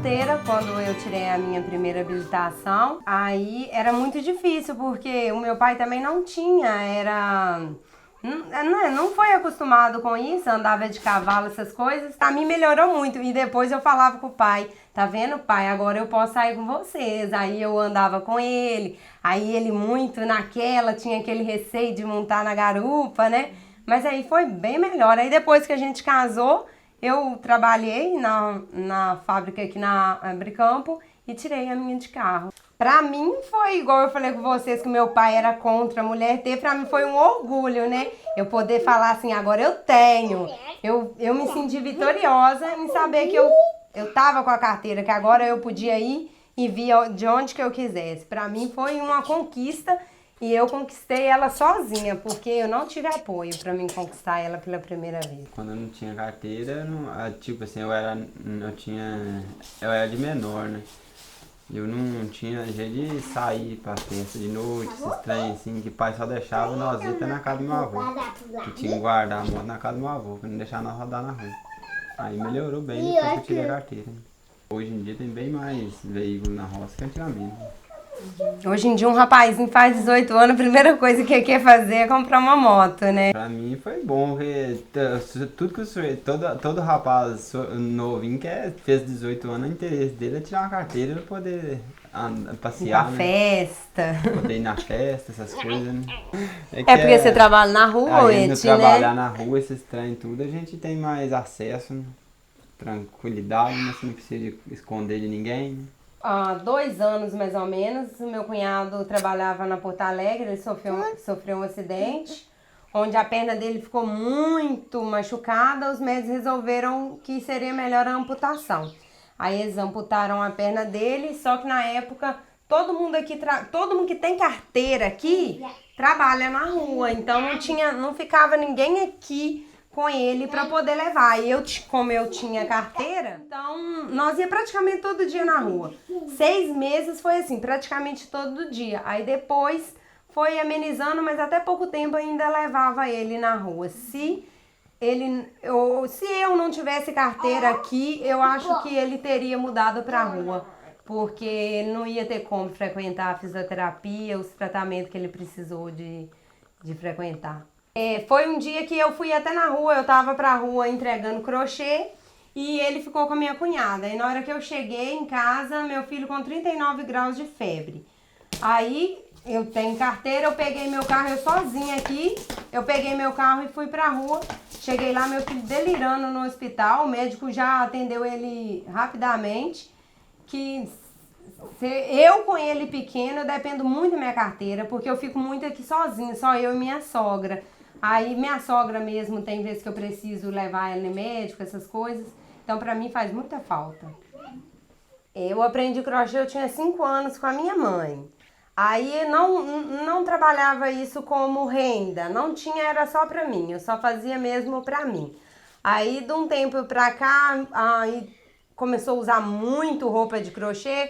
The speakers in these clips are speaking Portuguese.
carteira quando eu tirei a minha primeira habilitação. Aí era muito difícil, porque o meu pai também não tinha, não foi acostumado com isso, andava de cavalo, essas coisas. Pra mim melhorou muito. E depois eu falava com o pai, tá vendo, pai? Agora eu posso sair com vocês. Aí eu andava com ele. Aí ele muito naquela, tinha aquele receio de montar na garupa, né? Mas aí foi bem melhor. Aí depois que a gente casou, eu trabalhei na fábrica aqui na Abricampo e tirei a minha de carro. Pra mim foi igual eu falei com vocês que meu pai era contra a mulher ter, pra mim foi um orgulho, né? Eu poder falar assim, agora eu tenho. Eu me senti vitoriosa em saber que eu tava com a carteira, que agora eu podia ir e vir de onde que eu quisesse. Pra mim foi uma conquista e eu conquistei ela sozinha, porque eu não tive apoio pra mim conquistar ela pela primeira vez. Quando eu não tinha carteira, tipo assim, eu era de menor, né? Eu não tinha jeito de sair pra festa de noite, esses trem assim, que o pai só deixava nós ir até na casa do meu avô. Que tinha que guardar a moto na casa do meu avô, pra não deixar nós rodar na rua. Aí melhorou bem depois que eu tirei a carteira. Hoje em dia tem bem mais veículo na roça que antigamente. Hoje em dia um rapazinho faz 18 anos, a primeira coisa que ele quer fazer é comprar uma moto, né? Pra mim foi bom, porque tudo que todo rapaz novinho que fez 18 anos, o interesse dele é tirar uma carteira pra poder passear, Na né? festa. Poder ir na festa, essas coisas, né? É porque você trabalha na rua, Aí, no Eti, né? trabalhar na rua, esses trem tudo, a gente tem mais acesso, né? Tranquilidade, né? Você não precisa de esconder de ninguém, né? Há 2 anos, mais ou menos, o meu cunhado trabalhava na Porto Alegre, ele sofreu um acidente, onde a perna dele ficou muito machucada, os médicos resolveram que seria melhor a amputação. Aí eles amputaram a perna dele, só que na época, todo mundo que tem carteira aqui, trabalha na rua, então não ficava ninguém aqui com ele para poder levar. E como eu tinha carteira, então nós ia praticamente todo dia na rua. 6 meses foi assim, praticamente todo dia. Aí depois foi amenizando, mas até pouco tempo ainda levava ele na rua. Se eu não tivesse carteira aqui, eu acho que ele teria mudado para a rua, porque ele não ia ter como frequentar a fisioterapia, os tratamentos que ele precisou de frequentar. Foi um dia que eu fui até na rua, eu tava pra rua entregando crochê e ele ficou com a minha cunhada. E na hora que eu cheguei em casa, meu filho com 39 graus de febre. Aí eu tenho carteira, eu peguei meu carro, eu sozinha aqui, eu peguei meu carro e fui pra rua. Cheguei lá, meu filho delirando no hospital, o médico já atendeu ele rapidamente, que eu com ele pequeno, eu dependo muito da minha carteira, porque eu fico muito aqui sozinha, só eu e minha sogra. Aí minha sogra mesmo, tem vezes que eu preciso levar ela no médico, essas coisas. Então pra mim faz muita falta. Eu aprendi crochê, eu tinha 5 anos com a minha mãe. Aí não trabalhava isso como renda, não tinha, era só pra mim, eu só fazia mesmo pra mim. Aí de um tempo pra cá, aí começou a usar muito roupa de crochê,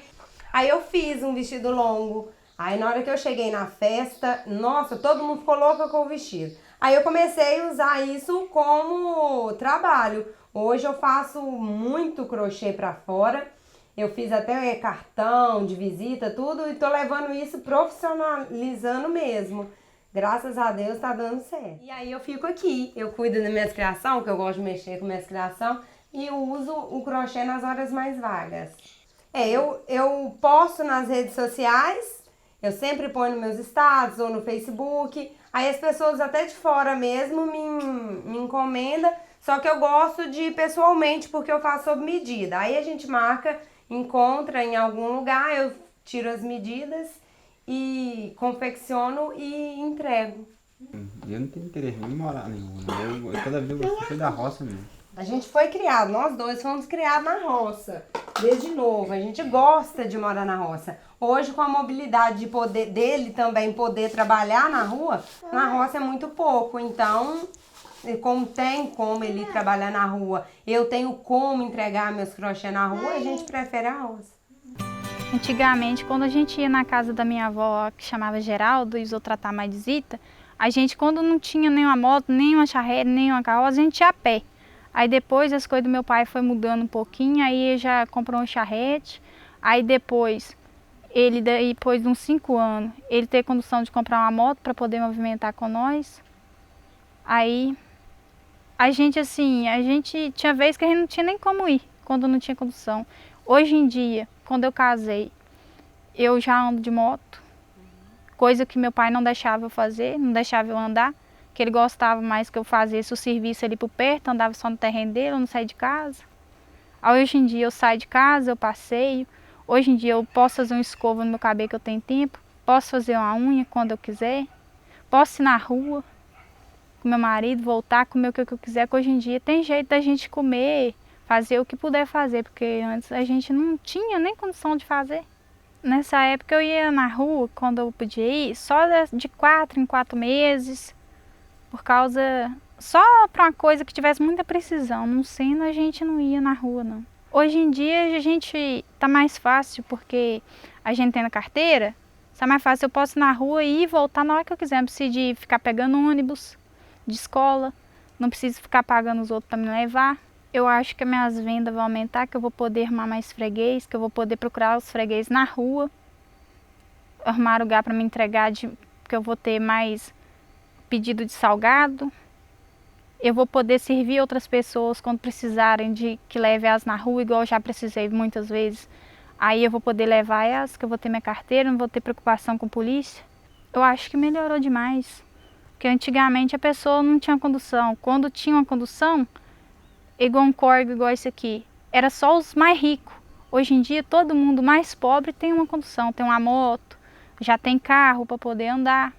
aí eu fiz um vestido longo. Aí na hora que eu cheguei na festa, nossa, todo mundo ficou louca com o vestido. Aí eu comecei a usar isso como trabalho. Hoje eu faço muito crochê pra fora. Eu fiz até cartão de visita, tudo, e tô levando isso profissionalizando mesmo. Graças a Deus tá dando certo. E aí eu fico aqui, eu cuido da minha criação, que eu gosto de mexer com minha criação, e eu uso o crochê nas horas mais vagas. Eu posto nas redes sociais, eu sempre ponho nos meus status ou no Facebook, aí as pessoas até de fora mesmo me encomendam, só que eu gosto de ir pessoalmente porque eu faço sob medida. Aí a gente marca, encontra em algum lugar, eu tiro as medidas e confecciono e entrego. Eu não tenho interesse em morar nenhum. Toda vida eu fui da roça mesmo. A gente foi criado, nós dois fomos criados na roça, desde novo. A gente gosta de morar na roça. Hoje, com a mobilidade dele também poder trabalhar na roça é muito pouco. Então, como tem como ele trabalhar na rua, eu tenho como entregar meus crochê na rua, a gente prefere a roça. Antigamente, quando a gente ia na casa da minha avó, que chamava Geraldo, e usou tratar mais de visita, a gente, quando não tinha nenhuma moto, nem uma charrete, nem uma carroça, a gente ia a pé. Aí depois as coisas do meu pai foi mudando um pouquinho, aí ele já comprou um charrete. Aí depois, depois de uns 5 anos, ele teve condição de comprar uma moto para poder movimentar com nós. Aí a gente tinha vezes que a gente não tinha nem como ir, quando não tinha condução. Hoje em dia, quando eu casei, eu já ando de moto, coisa que meu pai não deixava eu fazer, não deixava eu andar, que ele gostava mais que eu fizesse o serviço ali por perto, andava só no terreno dele, eu não saía de casa. Aí, hoje em dia eu saio de casa, eu passeio, hoje em dia eu posso fazer uma escova no meu cabelo que eu tenho tempo, posso fazer uma unha quando eu quiser, posso ir na rua com meu marido, voltar, comer o que eu quiser, que hoje em dia tem jeito da gente comer, fazer o que puder fazer, porque antes a gente não tinha nem condição de fazer. Nessa época eu ia na rua, quando eu podia ir, só de 4 em 4 meses, por causa, só para uma coisa que tivesse muita precisão, não sendo a gente não ia na rua não. Hoje em dia a gente tá mais fácil, porque a gente tem na carteira, tá mais fácil, eu posso ir na rua e ir e voltar na hora que eu quiser, não preciso de ficar pegando ônibus de escola, não preciso ficar pagando os outros para me levar. Eu acho que as minhas vendas vão aumentar, que eu vou poder arrumar mais freguês, que eu vou poder procurar os freguês na rua, arrumar lugar para me entregar, que eu vou ter mais pedido de salgado. Eu vou poder servir outras pessoas quando precisarem de que leve elas na rua, igual eu já precisei muitas vezes. Aí eu vou poder levar elas, que eu vou ter minha carteira, não vou ter preocupação com polícia. Eu acho que melhorou demais, porque antigamente a pessoa não tinha condução. Quando tinha uma condução, igual um Corga, igual esse aqui, era só os mais ricos. Hoje em dia todo mundo mais pobre tem uma condução, tem uma moto, já tem carro para poder andar.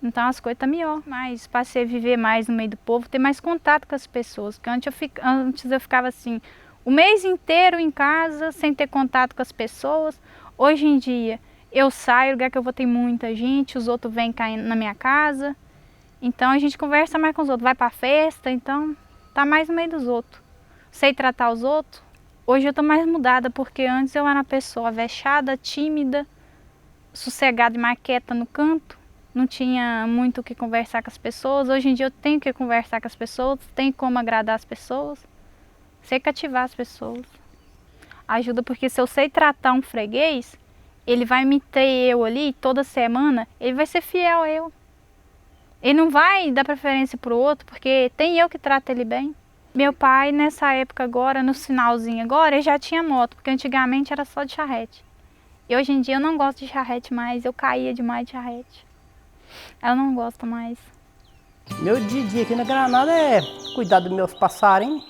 Então as coisas estão melhor, mas passei a viver mais no meio do povo, ter mais contato com as pessoas. Porque antes eu ficava assim, o mês inteiro em casa, sem ter contato com as pessoas. Hoje em dia eu saio, lugar que eu vou ter muita gente, os outros vêm cá na minha casa. Então a gente conversa mais com os outros, vai pra festa, então tá mais no meio dos outros. Sei tratar os outros. Hoje eu tô mais mudada, porque antes eu era uma pessoa vexada, tímida, sossegada e mais quieta no canto. Não tinha muito o que conversar com as pessoas. Hoje em dia eu tenho que conversar com as pessoas, tenho como agradar as pessoas, sei cativar as pessoas. Ajuda, porque se eu sei tratar um freguês, ele vai me ter eu ali toda semana, ele vai ser fiel a eu. Ele não vai dar preferência para o outro, porque tem eu que trato ele bem. Meu pai, nessa época agora, no finalzinho agora, ele já tinha moto, porque antigamente era só de charrete. E hoje em dia eu não gosto de charrete mais, eu caía demais de charrete. Eu não gosto mais. Meu dia a dia aqui na Granada é cuidar dos meus passarinhos,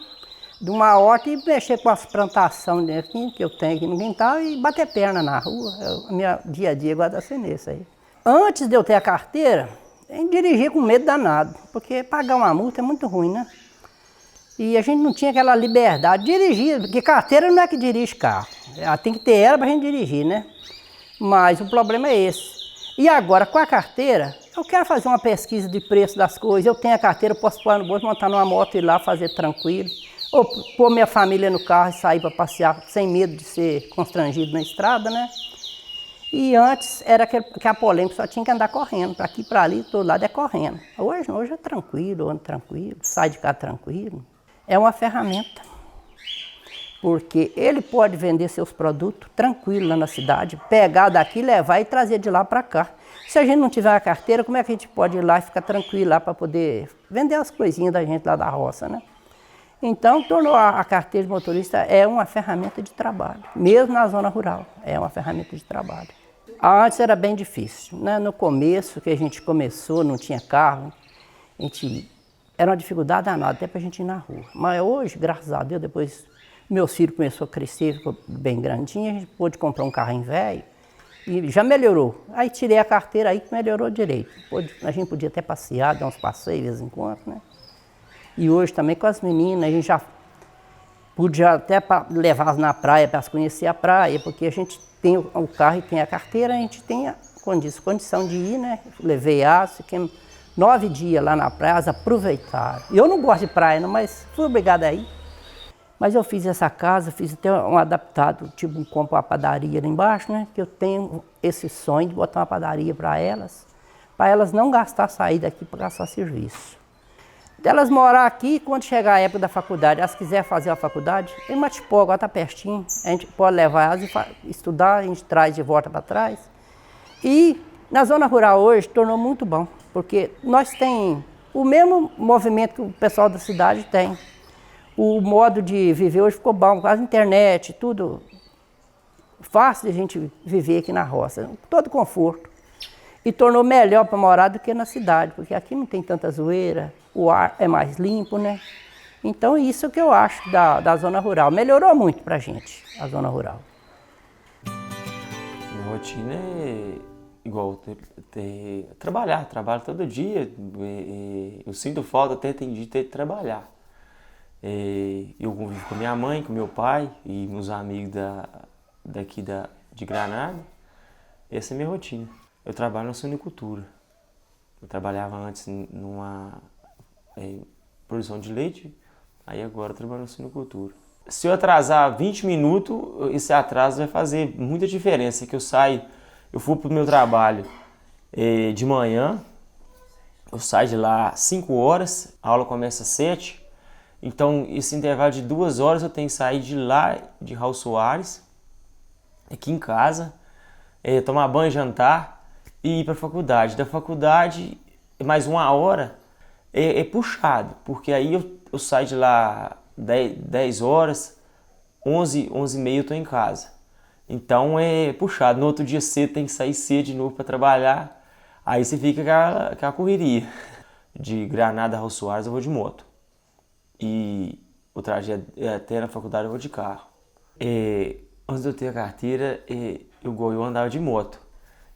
de uma horta e mexer com as plantações aqui, que eu tenho aqui no quintal e bater perna na rua. O meu dia a dia guarda ser nesse aí. Antes de eu ter a carteira, eu dirigia com medo danado, porque pagar uma multa é muito ruim, né? E a gente não tinha aquela liberdade de dirigir, porque carteira não é que dirige carro. Ela tem que ter ela para a gente dirigir, né? Mas o problema é esse. E agora, com a carteira, eu quero fazer uma pesquisa de preço das coisas. Eu tenho a carteira, posso pôr no bolso, montar numa moto e ir lá fazer tranquilo. Ou pôr minha família no carro e sair para passear sem medo de ser constrangido na estrada, né? E antes era que a polêmica só tinha que andar correndo, para aqui, para ali, todo lado é correndo. Hoje não, hoje é tranquilo, eu ando tranquilo, sai de casa tranquilo. É uma ferramenta, porque ele pode vender seus produtos tranquilo lá na cidade, pegar daqui, levar e trazer de lá para cá. Se a gente não tiver a carteira, como é que a gente pode ir lá e ficar tranquilo lá para poder vender as coisinhas da gente lá da roça, né? Então, tornou a carteira de motorista é uma ferramenta de trabalho, mesmo na zona rural, é uma ferramenta de trabalho. Antes era bem difícil, né? No começo, que a gente começou, não tinha carro, era uma dificuldade danada até para a gente ir na rua. Mas hoje, graças a Deus, depois meus filhos começaram a crescer, ficou bem grandinho, a gente pôde comprar um carrinho velho e já melhorou. Aí tirei a carteira aí que melhorou direito. A gente podia até passear, dar uns passeios de vez em quando, né? E hoje também com as meninas, a gente já podia até levá-las na praia para elas conhecer a praia, porque a gente tem o carro e tem a carteira, a gente tem a condição de ir, né? Levei elas, fiquei 9 dias lá na praia, elas aproveitaram. Eu não gosto de praia, não, mas fui obrigada a ir. Mas eu fiz essa casa, fiz até um adaptado, tipo compro uma padaria ali embaixo, né? Que eu tenho esse sonho de botar uma padaria para elas não gastar sair daqui para gastar serviço. Até elas morar aqui, quando chegar a época da faculdade, elas quiserem fazer a faculdade, em Matipó, agora está pertinho, a gente pode levar elas e estudar, a gente traz de volta para trás. E na zona rural hoje tornou muito bom, porque nós temos o mesmo movimento que o pessoal da cidade tem. O modo de viver hoje ficou bom, com a internet, tudo fácil de a gente viver aqui na roça, todo conforto. E tornou melhor para morar do que na cidade, porque aqui não tem tanta zoeira, o ar é mais limpo, né? Então isso que eu acho da zona rural. Melhorou muito para a gente, a zona rural. Minha rotina é igual trabalho todo dia. Eu sinto falta até tem dia de ter que trabalhar. Eu convivo com minha mãe, com meu pai e meus amigos daqui de Granada. Essa é a minha rotina. Eu trabalho na suinicultura. Eu trabalhava antes numa produção de leite, aí agora eu trabalho na suinicultura. Se eu atrasar 20 minutos, esse atraso vai fazer muita diferença, que eu for para o meu trabalho de manhã, eu saio de lá às 5 horas, a aula começa às 7, então esse intervalo de 2 horas eu tenho que sair de lá, de Raul Soares, aqui em casa, tomar banho, jantar, e ir para a faculdade. Da faculdade, mais 1 hora, é puxado, porque aí eu saio de lá 10 horas, 11h30 eu estou em casa. Então é puxado. No outro dia cedo tem que sair cedo de novo para trabalhar, aí você fica com aquela correria. De Granada a Raul Soares eu vou de moto. E o trajeto até na faculdade eu vou de carro. Antes de eu ter a carteira, eu andava de moto.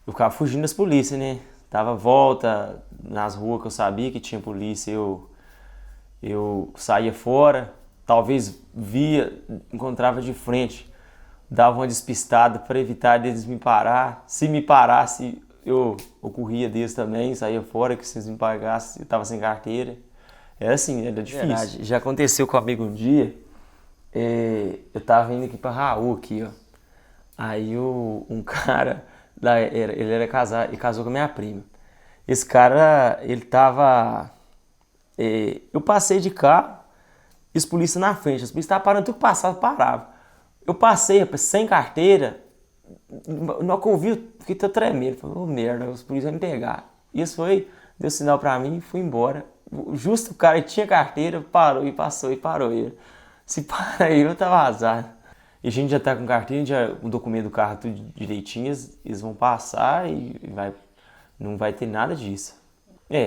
Eu ficava fugindo das polícias, né? Dava volta nas ruas que eu sabia que tinha polícia, eu saía fora, talvez encontrava de frente, dava uma despistada para evitar deles me parar. Se me parasse, eu corria deles também, saía fora, que se eles me pagassem, eu estava sem carteira. Era assim, era difícil. Verdade. Já aconteceu comigo um dia, eu estava indo aqui para Raul, aqui, ó. Aí um cara... Ele era casado e casou com a minha prima. Esse cara, ele tava... eu passei de carro e os polícias na frente. Os polícias estavam parando, tudo que passava, parava. Eu passei, rapaz, sem carteira. Na hora que eu vi, fiquei todo tremendo. Falei, ô merda, os polícias vão me pegar. Isso foi, deu sinal pra mim e fui embora. Justo o cara que tinha carteira, parou e passou e parou ele. Se para ele, eu tava vazado. E a gente já tá com carteira, o documento do carro tudo direitinho, eles vão passar e não vai ter nada disso.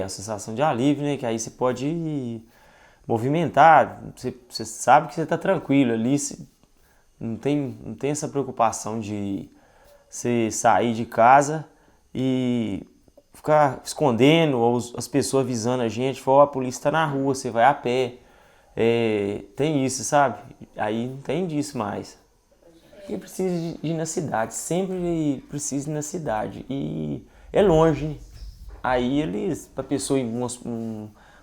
A sensação de alívio, né? Que aí você pode movimentar, você sabe que você tá tranquilo ali, não tem essa preocupação de você sair de casa e ficar escondendo, ou as pessoas avisando a gente, a polícia tá na rua, você vai a pé. Tem isso, sabe? Aí não tem disso mais. E precisa de ir na cidade, sempre precisa ir na cidade. E é longe. Aí pra pessoa ir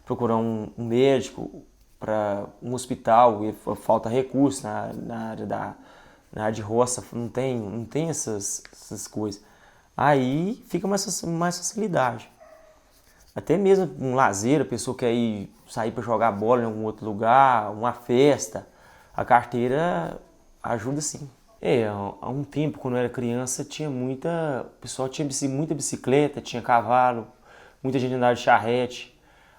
procurar um médico, para um hospital, e falta recurso na área de roça, não tem essas coisas. Aí fica mais facilidade. Até mesmo um lazer, a pessoa quer sair para jogar bola em algum outro lugar, uma festa, a carteira ajuda sim. Há um tempo, quando eu era criança, o pessoal tinha muita bicicleta, tinha cavalo, muita gente andava de charrete.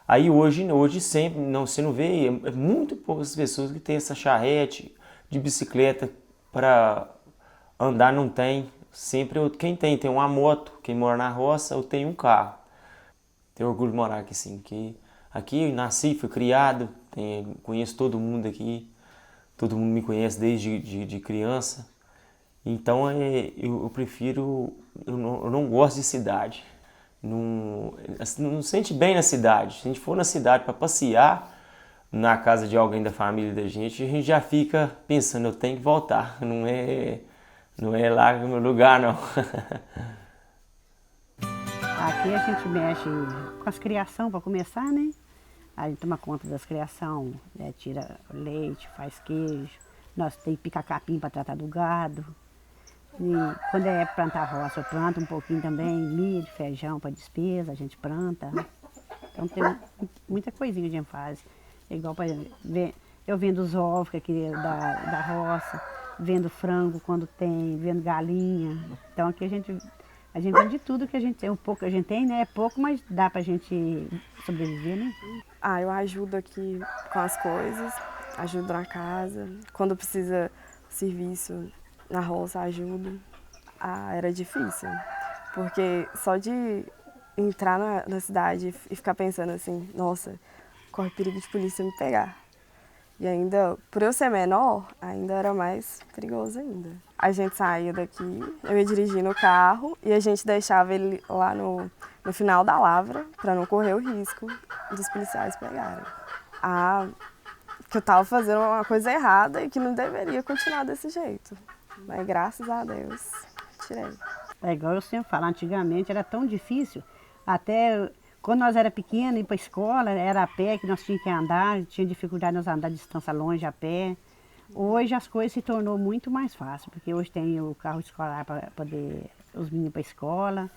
Aí hoje sempre, você não vê, é muito poucas pessoas que têm essa charrete de bicicleta para andar, não tem. Sempre quem tem uma moto, quem mora na roça, ou tem um carro. Tenho orgulho de morar aqui sim, que aqui eu nasci, fui criado, conheço todo mundo aqui. Todo mundo me conhece desde criança, então eu prefiro, eu não gosto de cidade, não sente bem na cidade. Se a gente for na cidade para passear na casa de alguém da família da gente, a gente já fica pensando, eu tenho que voltar, não é lá no meu lugar não. Aqui a gente mexe com as criação para começar, né? A gente toma conta das criação, né? Tira leite, faz queijo. Nós tem pica capim para tratar do gado. E quando é plantar roça, eu planto um pouquinho também, milho, feijão para despesa, a gente planta. Então tem muita coisinha que a gente faz. Igual, por exemplo, eu vendo os ovos que aqui da roça, vendo frango quando tem, vendo galinha. Então aqui a gente vende tudo que a gente tem. O pouco que a gente tem, né? É pouco, mas dá pra gente sobreviver, né? Eu ajudo aqui com as coisas, ajudo na casa. Quando precisa serviço na roça, ajudo. Era difícil, porque só de entrar na cidade e ficar pensando assim, nossa, corre perigo de polícia me pegar. E ainda, por eu ser menor, ainda era mais perigoso ainda. A gente saía daqui, eu ia dirigindo o carro e a gente deixava ele lá no final da lavra para não correr o risco dos policiais pegarem. Que eu estava fazendo uma coisa errada e que não deveria continuar desse jeito. Mas graças a Deus, tirei. É igual eu sempre falo, antigamente era tão difícil, até quando nós era pequena, ir para a escola, era a pé que nós tínhamos que andar, tinha dificuldade de nós andar de distância longe a pé. Hoje as coisas se tornou muito mais fácil, porque hoje tem o carro escolar para poder os meninos para a escola.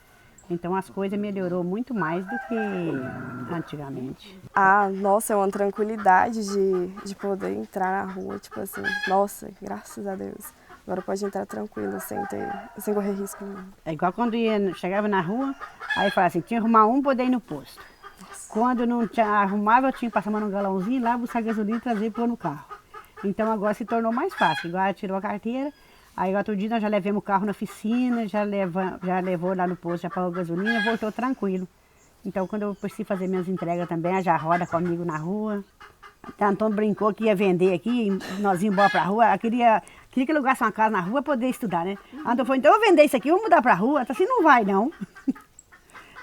Então as coisas melhorou muito mais do que antigamente. Nossa, é uma tranquilidade de poder entrar na rua, tipo assim, nossa, graças a Deus. Agora pode entrar tranquilo, sem correr risco nenhum. É igual quando chegava na rua, aí falava assim, tinha que arrumar um para poder ir no posto. Nossa. Quando não arrumava, eu tinha que passar num galãozinho lá, buscar gasolina e trazer e pôr no carro. Então agora se tornou mais fácil. Igual ela tirou a carteira, aí outro dia nós já levamos o carro na oficina, já levou lá no posto, já pagou gasolina, voltou tranquilo. Então quando eu preciso fazer minhas entregas também, ela já roda comigo na rua. A Antônio brincou que ia vender aqui, nós íamos embora pra rua, ela queria que alugasse uma casa na rua para poder estudar, né? A Antônio falou, então eu vou vender isso aqui, eu vou mudar pra rua. Eu falei assim, não vai não.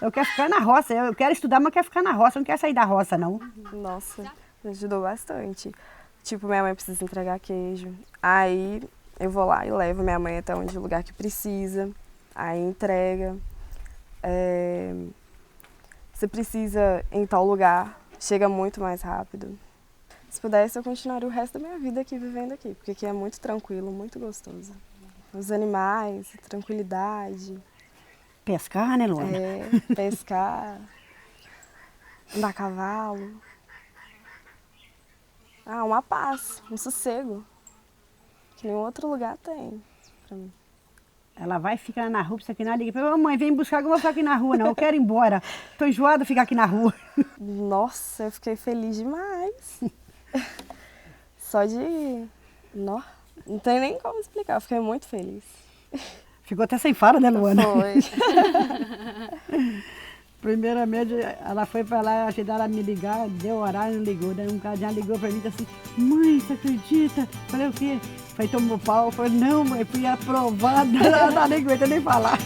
Eu quero ficar na roça, eu quero estudar, mas eu quero ficar na roça, eu não quero sair da roça não. Nossa, me ajudou bastante. Tipo, minha mãe precisa entregar queijo, aí eu vou lá e levo minha mãe até onde o lugar que precisa, aí entrega. Você precisa ir em tal lugar, chega muito mais rápido. Se pudesse, eu continuaria o resto da minha vida aqui, vivendo aqui, porque aqui é muito tranquilo, muito gostoso. Os animais, tranquilidade. Pescar, né, Luana? Pescar, andar a cavalo. Uma paz, um sossego, que nenhum outro lugar tem pra mim. Ela vai ficar na rua, isso aqui não liga. Mãe, vem buscar que eu vou ficar aqui na rua, não. Eu quero ir embora. Tô enjoada de ficar aqui na rua. Nossa, eu fiquei feliz demais. Só de... Não tem nem como explicar, eu fiquei muito feliz. Ficou até sem fala, né, Luana? Foi. Primeiramente, ela foi pra lá, ajudar ela a me ligar, deu horário, não ligou. Daí um cara já ligou pra mim e disse assim, mãe, você acredita? Falei, o quê? Falei, tomou pau. Falei, não, mãe, fui aprovada. Ela nem aguenta nem falar.